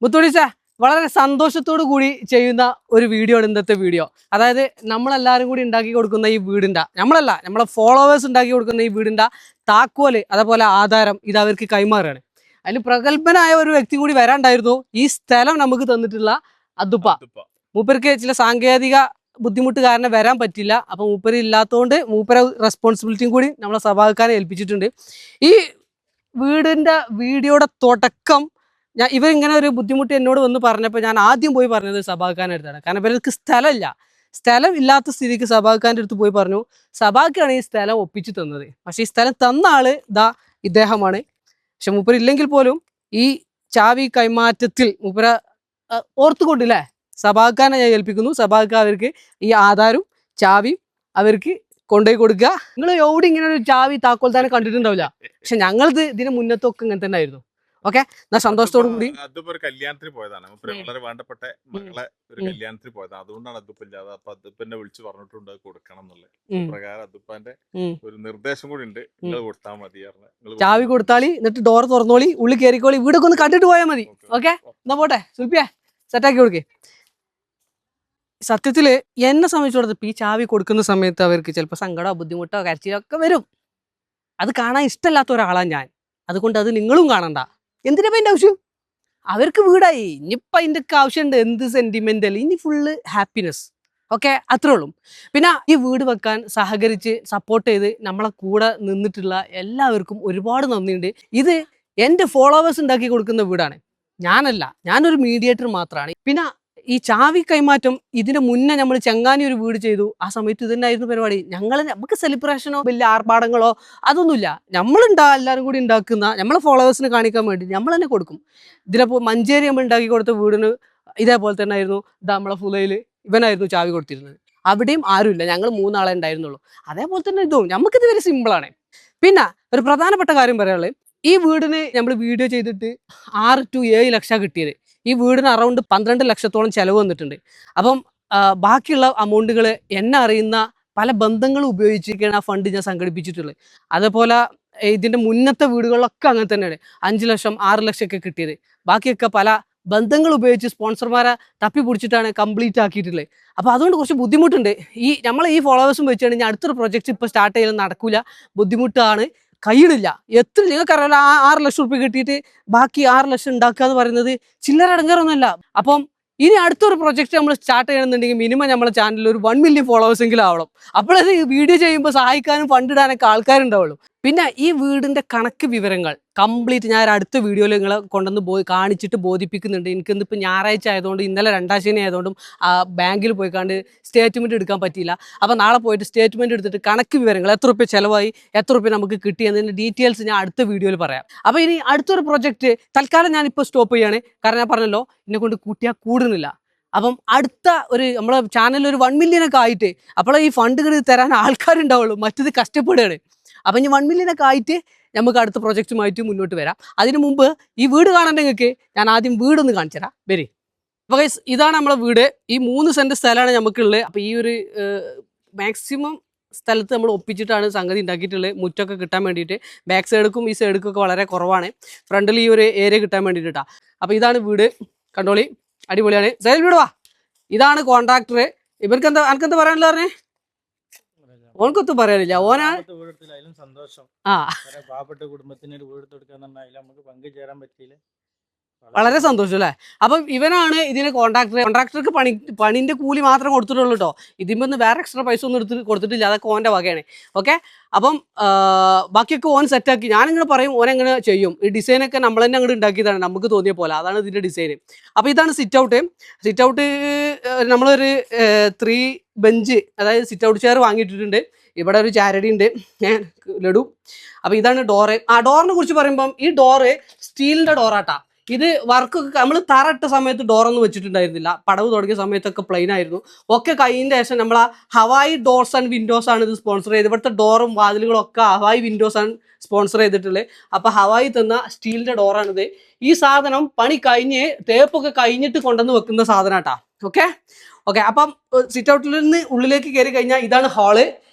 മുത്തോടിച്ച വളരെ സന്തോഷത്തോടു കൂടി ചെയ്യുന്ന ഒരു വീഡിയോ ആണ് ഇന്നത്തെ വീഡിയോ. അതായത് നമ്മളെല്ലാവരും കൂടി ഉണ്ടാക്കി കൊടുക്കുന്ന ഈ വീടിൻ്റെ, നമ്മളെ ഫോളോവേഴ്സ് ഉണ്ടാക്കി കൊടുക്കുന്ന ഈ വീടിൻ്റെ താക്കോല്, അതേപോലെ ആധാരം ഇത് അവർക്ക് കൈമാറുകയാണ്. അതിൽ പ്രഗത്ഭനായ ഒരു വ്യക്തി കൂടി വരാണ്ടായിരുന്നു. ഈ സ്ഥലം നമുക്ക് തന്നിട്ടുള്ള അദ്ദുപ്പ. മൂപ്പർക്ക് ചില സാങ്കേതിക ബുദ്ധിമുട്ട് കാരണം വരാൻ പറ്റില്ല. അപ്പം മൂപ്പര് ഇല്ലാത്തതുകൊണ്ട് മൂപ്പരെ റെസ്പോൺസിബിലിറ്റിയും കൂടി നമ്മളെ സഭാക്കാരെ ഏൽപ്പിച്ചിട്ടുണ്ട്. ഈ വീടിൻ്റെ വീഡിയോയുടെ തുടക്കം ഇവരിങ്ങനെ ഒരു ബുദ്ധിമുട്ട് എന്നോട് വന്ന് പറഞ്ഞപ്പോൾ ഞാൻ ആദ്യം പോയി പറഞ്ഞത് സഭാക്കാൻ്റെ അടുത്താണ്. കാരണം ഇവർക്ക് സ്ഥലം ഇല്ലാത്ത സ്ഥിതിക്ക് സഭാക്കാൻ്റെ അടുത്ത് പോയി പറഞ്ഞു. സഭാക്കാണ് ഈ സ്ഥലം ഒപ്പിച്ച് തന്നത്. പക്ഷേ ഈ സ്ഥലം തന്ന ആള് ഇദ്ദേഹമാണ്. പക്ഷെ മൂപ്പരില്ലെങ്കിൽ പോലും ഈ ചാവി കൈമാറ്റത്തിൽ മൂപ്പര ഓർത്തുകൊണ്ടില്ലേ സഭാക്കാനെ ഞാൻ ഏൽപ്പിക്കുന്നു. സഭാക്ക അവർക്ക് ഈ ആധാരവും ചാവിയും അവർക്ക് കൊണ്ടുപോയി കൊടുക്കുക. നിങ്ങൾ എവിടെ ഇങ്ങനെ ഒരു ചാവി താക്കോൽ തന്നെ കണ്ടിട്ടുണ്ടാവില്ല. പക്ഷെ ഞങ്ങളിത് ഇതിന് മുന്നത്തൊക്കെ ഇങ്ങനെ തന്നെ ആയിരുന്നു. ഓക്കെ, ഞാൻ സന്തോഷത്തോടു കൂടി ഒരു കല്യാണത്തിന് പോയതാണ്. വളരെ വേണ്ടപ്പെട്ട മകളെ ഒരു കല്യാണത്തിന് പോയതാണ്. അതുകൊണ്ടാണ് അദ്ദുപ്പില്ലാതെ. അപ്പൊ അദ്ദുപ്പിനെ വിളിച്ചു പറഞ്ഞിട്ടുണ്ട് കൊടുക്കണം എന്നുള്ളത് പ്രകാരം അദ്ദുപ്പാന്റെ ഒരു നിർദ്ദേശം കൂടി ഉണ്ട്. നിങ്ങൾ കൊടുത്താൽ മതി. ചാവി കൊടുത്താളി, എന്നിട്ട് ഡോർ തുറന്നോളി, ഉള്ളിൽ കയറിക്കോളി, വീടൊക്കെ ഒന്ന് കണ്ടിട്ട് പോയാൽ മതി. ഓക്കെ, എന്നാ പോട്ടെ സുൽപ്പിയെ സെറ്റാക്കി കൊടുക്കേ. സത്യത്തില് എന്നെ സംബന്ധിച്ചിടത്തോളം ഈ ചാവി കൊടുക്കുന്ന സമയത്ത് അവർക്ക് ചിലപ്പോൾ സങ്കടമോ ബുദ്ധിമുട്ടോ കരച്ചിലൊക്കെ വരും. അത് കാണാൻ ഇഷ്ടമല്ലാത്ത ഒരാളാണ് ഞാൻ. അതുകൊണ്ട് അത് നിങ്ങളും കാണണ്ട. എന്തിനാ അതിൻ്റെ ആവശ്യം? അവർക്ക് വീടായി, ഇനിയിപ്പോൾ അതിൻ്റെ ഒക്കെ ആവശ്യമുണ്ട്. എന്ത് സെന്റിമെന്റൽ, ഇനി ഫുള്ള് ഹാപ്പിനെസ്. ഓക്കെ, അത്രേ ഉള്ളൂ. പിന്നെ ഈ വീട് വെക്കാൻ സഹകരിച്ച് സപ്പോർട്ട് ചെയ്ത് നമ്മളെ കൂടെ നിന്നിട്ടുള്ള എല്ലാവർക്കും ഒരുപാട് നന്ദിയുണ്ട്. ഇത് എൻ്റെ ഫോളോവേഴ്സ് ഉണ്ടാക്കി കൊടുക്കുന്ന വീടാണ്, ഞാനൊരു മീഡിയേറ്റർ മാത്രമാണ്. പിന്നെ ഈ ചാവി കൈമാറ്റം ഇതിന് മുന്നേ നമ്മൾ ചെങ്ങാനി ഒരു വീട് ചെയ്തു. ആ സമയത്ത് ഇതന്നെയായിരുന്നു പരിപാടി. നമുക്ക് സെലിബ്രേഷനോ വലിയ ആർഭാടങ്ങളോ അതൊന്നുമില്ല. എല്ലാവരും കൂടി ഉണ്ടാക്കുന്ന നമ്മളെ ഫോളോവേഴ്സിന് കാണിക്കാൻ വേണ്ടി നമ്മൾ തന്നെ കൊടുക്കും. ഇതിലിപ്പോൾ മഞ്ചേരി നമ്മൾ ഉണ്ടാക്കി കൊടുത്ത വീടിന് ഇതേപോലെ തന്നെ ആയിരുന്നു. നമ്മളെ ഫുലയിൽ ഇവനായിരുന്നു ചാവി കൊടുത്തിരുന്നത്. അവിടെയും ആരുമില്ല, ഞങ്ങൾ 3 ആളെ ഉണ്ടായിരുന്നുള്ളൂ. അതേപോലെ തന്നെ ഇതും നമുക്കിത് വരെ സിമ്പിളാണ്. പിന്നെ ഒരു പ്രധാനപ്പെട്ട കാര്യം പറയാനുള്ളത്, ഈ വീടിന് നമ്മൾ വീഡിയോ ചെയ്തിട്ട് 6 to 7 ലക്ഷം കിട്ടിയത്. ഈ വീടിന് അറൗണ്ട് 12 ലക്ഷത്തോളം ചിലവ് വന്നിട്ടുണ്ട്. അപ്പം ബാക്കിയുള്ള അമൗണ്ടുകൾ എന്നെ അറിയുന്ന പല ബന്ധങ്ങളും ഉപയോഗിച്ചിരിക്കുകയാണ് ആ ഫണ്ട് ഞാൻ സംഘടിപ്പിച്ചിട്ടുള്ളത്. അതേപോലെ ഇതിൻ്റെ മുന്നത്തെ വീടുകളിലൊക്കെ അങ്ങനെ തന്നെയാണ് 5 ലക്ഷം 6 ലക്ഷമൊക്കെ കിട്ടിയത്. ബാക്കിയൊക്കെ പല ബന്ധങ്ങൾ ഉപയോഗിച്ച് സ്പോൺസർമാരെ തപ്പി പിടിച്ചിട്ടാണ് കംപ്ലീറ്റ് ആക്കിയിട്ടുള്ളത്. അപ്പോൾ അതുകൊണ്ട് കുറച്ച് ബുദ്ധിമുട്ടുണ്ട്. നമ്മളെ ഈ ഫോളോവേഴ്സും വെച്ചാണ് ഇനി അടുത്തൊരു പ്രൊജക്റ്റ് ഇപ്പോൾ സ്റ്റാർട്ട് ചെയ്യാൻ നടക്കില്ല, ബുദ്ധിമുട്ടാണ്, കഴിയണില്ല. എത്ര നിങ്ങൾക്കറിയാലോ, 6 ലക്ഷം റുപ്യ കിട്ടിയിട്ട് ബാക്കി 6 ലക്ഷം ഉണ്ടാക്കുക എന്ന് പറയുന്നത് ചില്ലറ അടങ്ങാറൊന്നുമല്ല. അപ്പം ഇനി അടുത്തൊരു പ്രൊജക്റ്റ് നമ്മൾ സ്റ്റാർട്ട് ചെയ്യണമെന്നുണ്ടെങ്കിൽ മിനിമം നമ്മുടെ ചാനലിൽ ഒരു 1 മില്യൺ ഫോളോവേഴ്സ് എങ്കിലും ആവണം. അപ്പോഴത് വീഡിയോ ചെയ്യുമ്പോൾ സഹായിക്കാനും ഫണ്ട് ഇടാനൊക്കെ ആൾക്കാരുണ്ടാവുള്ളൂ. പിന്നെ ഈ വീടിൻ്റെ കണക്ക് വിവരങ്ങൾ കംപ്ലീറ്റ് ഞാൻ അടുത്ത വീഡിയോയിൽ നിങ്ങളെ കൊണ്ടുവന്ന് കാണിച്ചിട്ട് ബോധിപ്പിക്കുന്നുണ്ട്. എനിക്കിന്നിപ്പോൾ ഞായറാഴ്ച ആയതുകൊണ്ട്, ഇന്നലെ 2-ാം ശനി ആയതുകൊണ്ടും ബാങ്കിൽ പോയിക്കാണ്ട് സ്റ്റേറ്റ്മെൻറ്റ് എടുക്കാൻ പറ്റിയില്ല. അപ്പോൾ നാളെ പോയിട്ട് സ്റ്റേറ്റ്മെൻറ്റ് എടുത്തിട്ട് കണക്ക് വിവരങ്ങൾ എത്ര റുപ്യ ചിലവായി, എത്ര റുപ്യ നമുക്ക് കിട്ടി എന്നതിൻ്റെ ഡീറ്റെയിൽസ് ഞാൻ അടുത്ത വീഡിയോയിൽ പറയാം. അപ്പോൾ ഇനി അടുത്തൊരു പ്രൊജക്റ്റ് തൽക്കാലം ഞാനിപ്പോൾ സ്റ്റോപ്പ് ചെയ്യാണ്. കാരണം ഞാൻ പറഞ്ഞല്ലോ, എന്നെ കൊണ്ട് കൂട്ടിയാൽ കൂടുന്നില്ല. അപ്പം അടുത്ത നമ്മളെ ചാനലിൽ ഒരു 1 മില്യനൊക്കെ ആയിട്ട് അപ്പോഴേ ഈ ഫണ്ടുകൾ തരാൻ ആൾക്കാരുണ്ടാവുള്ളൂ, മറ്റത് കഷ്ടപ്പെടുകയാണ്. അപ്പം ഇനി 1 മില്യനൊക്കെ ആയിട്ട് നമുക്ക് അടുത്ത പ്രൊജക്റ്റുമായിട്ട് മുന്നോട്ട് വരാം. അതിനു മുമ്പ് ഈ വീട് കാണാൻ നിങ്ങൾക്ക് ഞാൻ ആദ്യം വീടൊന്ന് കാണിച്ചു തരാം. വരി. അപ്പോൾ ഗൈസ്, ഇതാണ് നമ്മളെ വീട്. ഈ 3 സെൻറ്റ് സ്ഥലമാണ് നമുക്കുള്ളത്. അപ്പോൾ ഈ ഒരു മാക്സിമം സ്ഥലത്ത് നമ്മൾ ഒപ്പിച്ചിട്ടാണ് സംഗതി ഉണ്ടാക്കിയിട്ടുള്ളത്. മുറ്റൊക്കെ കിട്ടാൻ വേണ്ടിയിട്ട് ബാക്ക് സൈഡുക്കും ഈ സൈഡുക്കൊക്കെ വളരെ കുറവാണ്. ഫ്രണ്ടിൽ ഈ ഒരു ഏരിയ കിട്ടാൻ വേണ്ടിയിട്ടാണ്. അപ്പോൾ ഇതാണ് വീട്, കണ്ടോളി, അടിപൊളിയാണ്. സൈഡിൽ വീട് വാ. ഇതാണ് കോൺട്രാക്ടർ. ഇവർക്കെന്താ എനിക്കെന്താ പറയാനുള്ള പറഞ്ഞേ? ഓനക്കൊത്തും പറയാനില്ല. സന്തോഷം. പാവപ്പെട്ട കുടുംബത്തിന് ഒരു വീട് കൊടുക്കാന്നുണ്ടെങ്കിൽ നമുക്ക് പങ്കുചേരാൻ പറ്റിയില്ല. വളരെ സന്തോഷം അല്ലേ? അപ്പം ഇവനാണ് ഇതിന് കോൺട്രാക്ടർക്ക് പണിന്റെ കൂലി മാത്രം കൊടുത്തിട്ടുള്ളൂ കേട്ടോ. ഇതിമ്പൊന്ന് വേറെ എക്സ്ട്രാ പൈസ ഒന്നും കൊടുത്തിട്ടില്ല. അതൊക്കെ ഓൻ്റെ വകയാണ്. ഓക്കെ, അപ്പം ബാക്കിയൊക്കെ ഓൻ സെറ്റാക്കി. ഞാനിങ്ങനെ പറയും, ഓനെങ്ങനെ ചെയ്യും. ഈ ഡിസൈനൊക്കെ നമ്മൾ തന്നെ അങ്ങോട്ട് ഉണ്ടാക്കിയതാണ്, നമുക്ക് തോന്നിയ പോലെ. അതാണ് ഇതിൻ്റെ ഡിസൈൻ. അപ്പോൾ ഇതാണ് സിറ്റ് ഔട്ട്. നമ്മളൊരു 3 ബെഞ്ച്, അതായത് സിറ്റ് ഔട്ട് ചെയർ വാങ്ങിയിട്ടിട്ടുണ്ട്. ഇവിടെ ഒരു ചാരടി ഉണ്ട്, ലഡു. അപ്പോൾ ഇതാണ് ഡോറ്. ഡോറിനെ കുറിച്ച് പറയുമ്പം ഈ ഡോറ് സ്റ്റീലിൻ്റെ ഡോറാട്ടാ. ഇത് വർക്കൊക്കെ നമ്മൾ തറയിട്ട സമയത്ത് ഡോറൊന്നും വെച്ചിട്ടുണ്ടായിരുന്നില്ല. പടവ് തുടങ്ങിയ സമയത്തൊക്കെ പ്ലെയിൻ ആയിരുന്നു. ഒക്കെ കഴിഞ്ഞ ശേഷം നമ്മൾ ഹവായി ഡോർസ് ആൻഡ് വിൻഡോസ് ആണ് ഇത് സ്പോൺസർ ചെയ്ത്. ഇവിടുത്തെ ഡോറും വാതിലുകളും ഒക്കെ ഹവായി വിൻഡോസ് ആണ് സ്പോൺസർ ചെയ്തിട്ടുള്ളത്. അപ്പോൾ ഹവായി തന്ന സ്റ്റീലിൻ്റെ ഡോറാണിത്. ഈ സാധനം പണി കഴിഞ്ഞ് തേപ്പൊക്കെ കഴിഞ്ഞിട്ട് കൊണ്ടുവന്ന് വെക്കുന്ന സാധനം കേട്ടോ. ഓക്കെ, അപ്പം സിറ്റ് ഔട്ടിൽ നിന്ന് ഉള്ളിലേക്ക് കയറി കഴിഞ്ഞാൽ ഇതാണ് ഹാള്.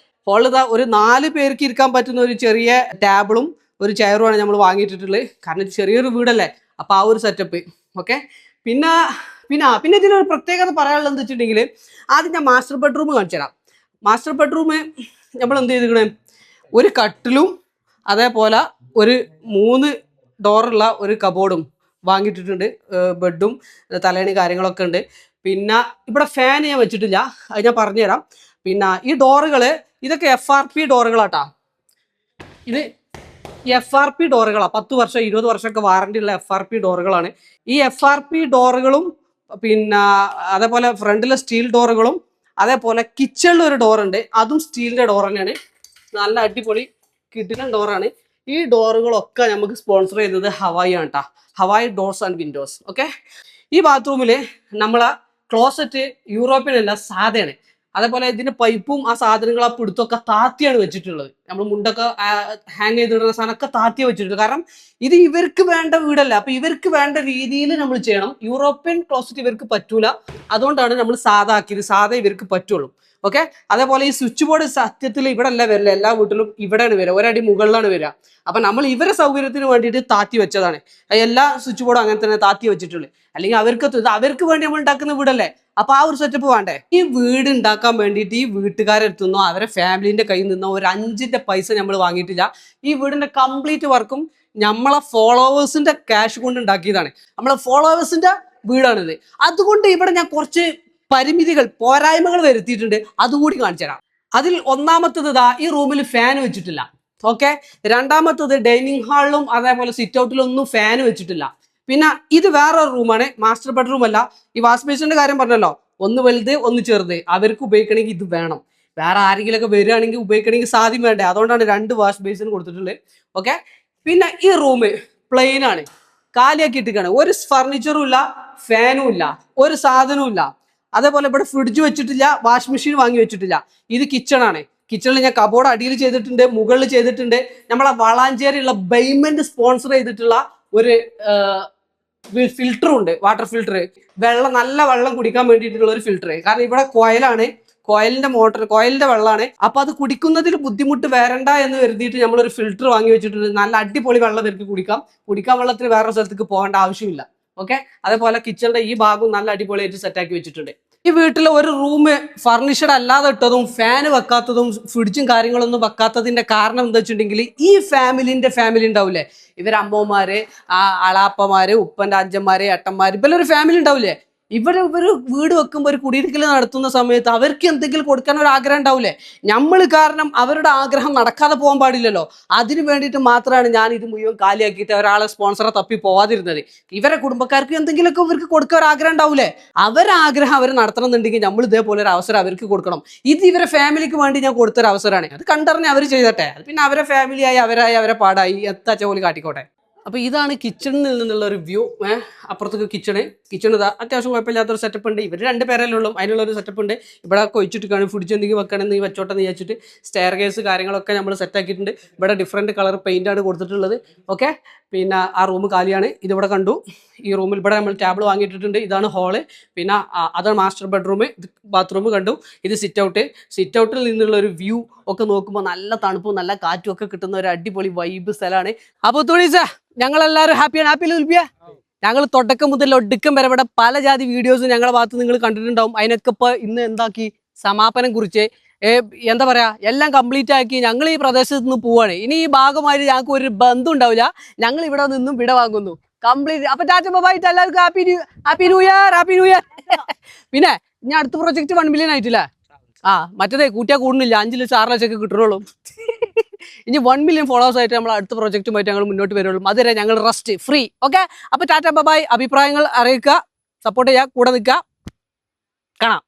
ഇതാ ഒരു 4 പേർക്ക് ഇരിക്കാൻ പറ്റുന്ന ഒരു ചെറിയ ടേബിളും ഒരു ചെയറുമാണ് നമ്മൾ വാങ്ങിയിട്ടുള്ളത്. കാരണം ചെറിയൊരു വീടല്ലേ, അപ്പോൾ ആ ഒരു സെറ്റപ്പ്. ഓക്കെ, പിന്നെ പിന്നെ ഇതിനൊരു പ്രത്യേകത പറയാനുള്ളത് എന്താ വെച്ചിട്ടുണ്ടെങ്കിൽ ആദ്യം ഞാൻ മാസ്റ്റർ ബെഡ്റൂം കാണിച്ചു തരാം. മാസ്റ്റർ ബെഡ്റൂം നമ്മൾ എന്ത് ചെയ്തിരിക്കണേ, ഒരു കട്ടിലും അതേപോലെ ഒരു 3 ഡോറുള്ള ഒരു കബോർഡും വാങ്ങിയിട്ടിട്ടുണ്ട്. ബെഡും തലേണി കാര്യങ്ങളൊക്കെ ഉണ്ട്. പിന്നെ ഇവിടെ ഫാൻ ഞാൻ വെച്ചിട്ടില്ല, അത് ഞാൻ പറഞ്ഞുതരാം. പിന്നെ ഈ ഡോറുകൾ ഇതൊക്കെ FRP ഡോറുകളാട്ടാ. ഇത് FRP ഡോറുകളാണ്. 10 വർഷം 20 വർഷമൊക്കെ വാറണ്ടി ഉള്ള FRP ഡോറുകളാണ്. ഈ FRP ഡോറുകളും പിന്നെ അതേപോലെ ഫ്രണ്ടിലെ സ്റ്റീൽ ഡോറുകളും അതേപോലെ കിച്ചണിൽ ഒരു ഡോറുണ്ട്, അതും സ്റ്റീലിന്റെ ഡോർ തന്നെയാണ്. നല്ല അടിപൊളി കിടിലൻ ഡോറാണ്. ഈ ഡോറുകളൊക്കെ നമുക്ക് സ്പോൺസർ ചെയ്തത് ഹവായി ആണ് കേട്ടോ. Hawaii doors and Windows. Okay, ഈ ബാത്റൂമിൽ നമ്മളെ ക്ലോസറ്റ് യൂറോപ്യൻ അല്ല, സാധയാണ്. അതേപോലെ ഇതിന്റെ പൈപ്പും ആ സാധനങ്ങൾ ആ പിടുത്തൊക്കെ താത്തിയാണ് വെച്ചിട്ടുള്ളത്. നമ്മൾ മുണ്ടൊക്കെ ഹാങ് ചെയ്തിടുന്ന സാധനമൊക്കെ താത്തിയാണ് വെച്ചിട്ടുള്ളത്. കാരണം ഇത് ഇവർക്ക് വേണ്ട വീടല്ല, അപ്പൊ ഇവർക്ക് വേണ്ട രീതിയിൽ നമ്മൾ ചെയ്യണം. യൂറോപ്യൻ ക്ലോസറ്റ് ഇവർക്ക് പറ്റൂല, അതുകൊണ്ടാണ് നമ്മൾ സാധാ ആക്കിയത്. സാധാ ഇവർക്ക് പറ്റുള്ളൂ. ഓക്കെ, അതേപോലെ ഈ സ്വിച്ച് ബോർഡ് സത്യത്തിൽ ഇവിടെ അല്ല വരില്ല, എല്ലാ വീട്ടിലും ഇവിടെയാണ് വരിക, ഒരടി മുകളിലാണ് വരിക. അപ്പൊ നമ്മൾ ഇവരെ സൗകര്യത്തിന് വേണ്ടിയിട്ട് താത്തി വെച്ചതാണ്. എല്ലാ സ്വിച്ച് ബോർഡും അങ്ങനെ തന്നെ താത്തി വെച്ചിട്ടുള്ളത്. അല്ലെങ്കിൽ അവർക്ക് വേണ്ടി നമ്മൾ ഉണ്ടാക്കുന്ന വീടല്ലേ, അപ്പൊ ആ ഒരു സെറ്റപ്പ് വേണ്ടേ. ഈ വീട് ഉണ്ടാക്കാൻ വേണ്ടിയിട്ട് ഈ വീട്ടുകാരെടുത്തുനിന്നോ അവരെ ഫാമിലിന്റെ കയ്യിൽ നിന്നോ ഒരു 5 പൈസ നമ്മൾ വാങ്ങിയിട്ടില്ല. ഈ വീടിന്റെ കംപ്ലീറ്റ് വർക്കും നമ്മളെ ഫോളോവേഴ്സിന്റെ ക്യാഷ് കൊണ്ട് ഉണ്ടാക്കിയതാണ്. നമ്മളെ ഫോളോവേഴ്സിന്റെ വീടാണിത്. അതുകൊണ്ട് ഇവിടെ ഞാൻ കുറച്ച് പരിമിതികൾ, പോരായ്മകൾ വരുത്തിയിട്ടുണ്ട്, അതുകൂടി കാണിച്ചു തരാം. അതിൽ ഒന്നാമത്തത് ഈ റൂമിൽ ഫാൻ വെച്ചിട്ടില്ല. ഓക്കെ, രണ്ടാമത്തത് ഡൈനിങ് ഹാളിലും അതേപോലെ സിറ്റ് ഔട്ടിലൊന്നും ഫാൻ വെച്ചിട്ടില്ല. പിന്നെ ഇത് വേറൊരു റൂമാണ്, മാസ്റ്റർ ബെഡ്റൂം അല്ല. ഈ വാഷ് ബേസിന്റെ കാര്യം പറഞ്ഞല്ലോ, ഒന്ന് വലുത് ഒന്ന് ചെറുത്. അവർക്ക് ഉപയോഗിക്കണമെങ്കിൽ ഇത് വേണം. വേറെ ആരെങ്കിലും ഒക്കെ വരികയാണെങ്കിൽ ഉപയോഗിക്കണമെങ്കിൽ സാധ്യം വേണ്ടേ, അതുകൊണ്ടാണ് 2 വാഷ് ബേസിന് കൊടുത്തിട്ടുള്ളത്. ഓക്കെ, പിന്നെ ഈ റൂം പ്ലെയിൻ ആണ്, കാലിയാക്കി ഇട്ടിരിക്കുകയാണ്. ഒരു ഫർണിച്ചറും ഇല്ല, ഫാനും ഇല്ല, ഒരു സാധനവും ഇല്ല. അതേപോലെ ഇവിടെ ഫ്രിഡ്ജ് വെച്ചിട്ടില്ല, വാഷ് മെഷീൻ വാങ്ങി വെച്ചിട്ടില്ല. ഇത് കിച്ചൺ ആണ്. കിച്ചണിൽ ഞാൻ കബോർഡ് അടിയിൽ ചെയ്തിട്ടുണ്ട്, മുകളിൽ ചെയ്തിട്ടുണ്ട്. നമ്മളെ വളാഞ്ചേരിയുള്ള ബൈമെന്റ് സ്പോൺസർ ചെയ്തിട്ടുള്ള ഒരു ഫിൽറ്ററും ഉണ്ട്, വാട്ടർ ഫിൽറ്റർ. നല്ല വെള്ളം കുടിക്കാൻ വേണ്ടിയിട്ടുള്ള ഒരു ഫിൽറ്റർ. കാരണം ഇവിടെ കോയലാണ്, കോയലിന്റെ മോട്ടർ, കോയലിന്റെ വെള്ളമാണ്. അപ്പൊ അത് കുടിക്കുന്നതിൽ ബുദ്ധിമുട്ട് വരണ്ട എന്ന് കരുതിയിട്ട് നമ്മളൊരു ഫിൽറ്റർ വാങ്ങി വെച്ചിട്ടുണ്ട്. നല്ല അടിപൊളി വെള്ളം ഇവർക്ക് കുടിക്കാൻ വെള്ളത്തിന് വേറെ സ്ഥലത്തേക്ക് പോകേണ്ട ആവശ്യമില്ല. ഓക്കെ, അതേപോലെ കിച്ചണിന്റെ ഈ ഭാഗവും നല്ല അടിപൊളിയായിട്ട് സെറ്റാക്കി വെച്ചിട്ടുണ്ട്. ഈ വീട്ടിൽ ഒരു റൂം ഫർണിഷഡ് അല്ലാതെ ഇട്ടതും ഫാന് വെക്കാത്തതും ഫ്രിഡ്ജും കാര്യങ്ങളൊന്നും വെക്കാത്തതിന്റെ കാരണം എന്താ വെച്ചിട്ടുണ്ടെങ്കിൽ ഈ ഫാമിലി ഉണ്ടാവില്ലേ, ഇവര് അമ്മമാര്, അളാപ്പമാര്, ഉപ്പന്റെ അഞ്ചന്മാര്, ഏട്ടന്മാര്, ഇവരൊരു ഫാമിലി ഉണ്ടാവില്ലേ. ഇവര് വീട് വെക്കുമ്പോൾ ഒരു കുടിയിരിക്കൽ നടത്തുന്ന സമയത്ത് അവർക്ക് എന്തെങ്കിലും കൊടുക്കാൻ ഒരു ആഗ്രഹം ഉണ്ടാവില്ലേ. നമ്മൾ കാരണം അവരുടെ ആഗ്രഹം നടക്കാതെ പോകാൻ പാടില്ലല്ലോ. അതിന് വേണ്ടിയിട്ട് മാത്രമാണ് ഞാൻ ഇത് മുഴുവൻ കാലിയാക്കിയിട്ട് ഒരാളെ സ്പോൺസറെ തപ്പി പോവാതിരുന്നത്. ഇവരെ കുടുംബക്കാർക്ക് എന്തെങ്കിലുമൊക്കെ ഇവർക്ക് കൊടുക്കാൻ ഒരു ആഗ്രഹം ഉണ്ടാവില്ലേ, അവരാഗ്രഹം അവർ നടത്തണം എന്നുണ്ടെങ്കിൽ നമ്മൾ ഇതേപോലെ ഒരു അവസരം അവർക്ക് കൊടുക്കണം. ഇത് ഇവരെ ഫാമിലിക്ക് വേണ്ടി ഞാൻ കൊടുത്തൊരു അവസരമാണ്. അത് കണ്ടറിഞ്ഞ് അവർ ചെയ്തട്ടെ, അത് പിന്നെ അവരെ ഫാമിലിയായി അവരെ പാടായി എത്താച്ച പോലെ കാട്ടിക്കോട്ടെ. അപ്പോൾ ഇതാണ് കിച്ചണിൽ നിന്നുള്ള ഒരു വ്യൂ. അപ്പുറത്തേക്ക് കിച്ചണ് ഇതാ അത്യാവശ്യം കുഴപ്പമില്ലാത്തൊരു സെറ്റപ്പ് ഉണ്ട്. ഇവർ 2 പേരല്ലേ ഉള്ളൂ, അതിനുള്ളൊരു സെറ്റപ്പ് ഉണ്ട്. ഇവിടെ കൊഴിച്ചിട്ട് കാണും, ഫ്രിഡ്ജ് എന്തെങ്കിലും വെക്കണമെന്ന് വെച്ചോട്ടെന്ന് വിചാരിച്ചിട്ട് സ്റ്റെയർ കേസ് കാര്യങ്ങളൊക്കെ നമ്മൾ സെറ്റാക്കിയിട്ടുണ്ട്. ഇവിടെ ഡിഫറെൻറ്റ് കളർ പെയിൻ്റാണ് കൊടുത്തിട്ടുള്ളത്. ഓക്കെ, പിന്നെ ആ റൂം കാലിയാണ്. ഇതിവിടെ കണ്ടു. ഈ റൂമിൽ ഇവിടെ നമ്മൾ ടേബിൾ വാങ്ങിയിട്ടിട്ടുണ്ട്. ഇതാണ് ഹാള്. പിന്നെ അതാണ് മാസ്റ്റർ ബെഡ്റൂം. ബാത്റൂം കണ്ടു. ഇത് സിറ്റ് ഔട്ടിൽ നിന്നുള്ള ഒരു വ്യൂ ഒക്കെ നോക്കുമ്പോൾ നല്ല തണുപ്പും നല്ല കാറ്റും ഒക്കെ കിട്ടുന്ന ഒരു അടിപൊളി വൈബ് സ്ഥലമാണ്. അപ്പോൾ തുണീസ ഞങ്ങളെല്ലാവരും ഹാപ്പിയാണ്. ഹാപ്പി ലുൽബിയ. ഞങ്ങൾ തുടക്കം മുതൽ ഒടുക്കം വരെ ഇവിടെ പല ജാതി വീഡിയോസ് ഞങ്ങളുടെ ഭാഗത്ത് നിങ്ങൾ കണ്ടിട്ടുണ്ടാവും. അതിനൊക്കെ ഇപ്പോൾ ഇന്ന് എന്താക്കി സമാപനം കുറിച്ച് എന്താ പറയാ, എല്ലാം കംപ്ലീറ്റ് ആക്കി ഞങ്ങൾ ഈ പ്രദേശത്ത് നിന്ന് പോവാണ്. ഇനി ഈ ഭാഗമായിട്ട് ഞങ്ങൾക്ക് ഒരു ബന്ധം ഉണ്ടാവില്ല. ഞങ്ങൾ ഇവിടെ നിന്നും വിട വാങ്ങുന്നു കംപ്ലീറ്റ്. അപ്പൊ ടാറ്റ ബൈ, എല്ലാവർക്കും ഹാപ്പി ന്യൂ ഇയർ. പിന്നെ ഇനി അടുത്ത പ്രൊജക്ട് 1 മില്യൺ ആയിട്ടില്ല. മറ്റേതേ കൂട്ടിയാൽ കൂടുന്നില്ല, 5 ലക്ഷം 6 ലക്ഷം ഒക്കെ കിട്ടുള്ളൂ. ഇനി 1 മില്യൺ ഫോളോവേഴ്സ് ആയിട്ട് നമ്മൾ അടുത്ത പ്രൊജക്റ്റുമായിട്ട് ഞങ്ങൾ മുന്നോട്ട് വരുള്ളൂ. അതുവരെ ഞങ്ങൾ റെസ്റ്റ് ഫ്രീ. ഓക്കെ, അപ്പൊ ടാറ്റ ബൈ. അഭിപ്രായങ്ങൾ അറിയിക്കുക, സപ്പോർട്ട് ചെയ്യുക, കൂടെ നിൽക്കുക. കാണാം.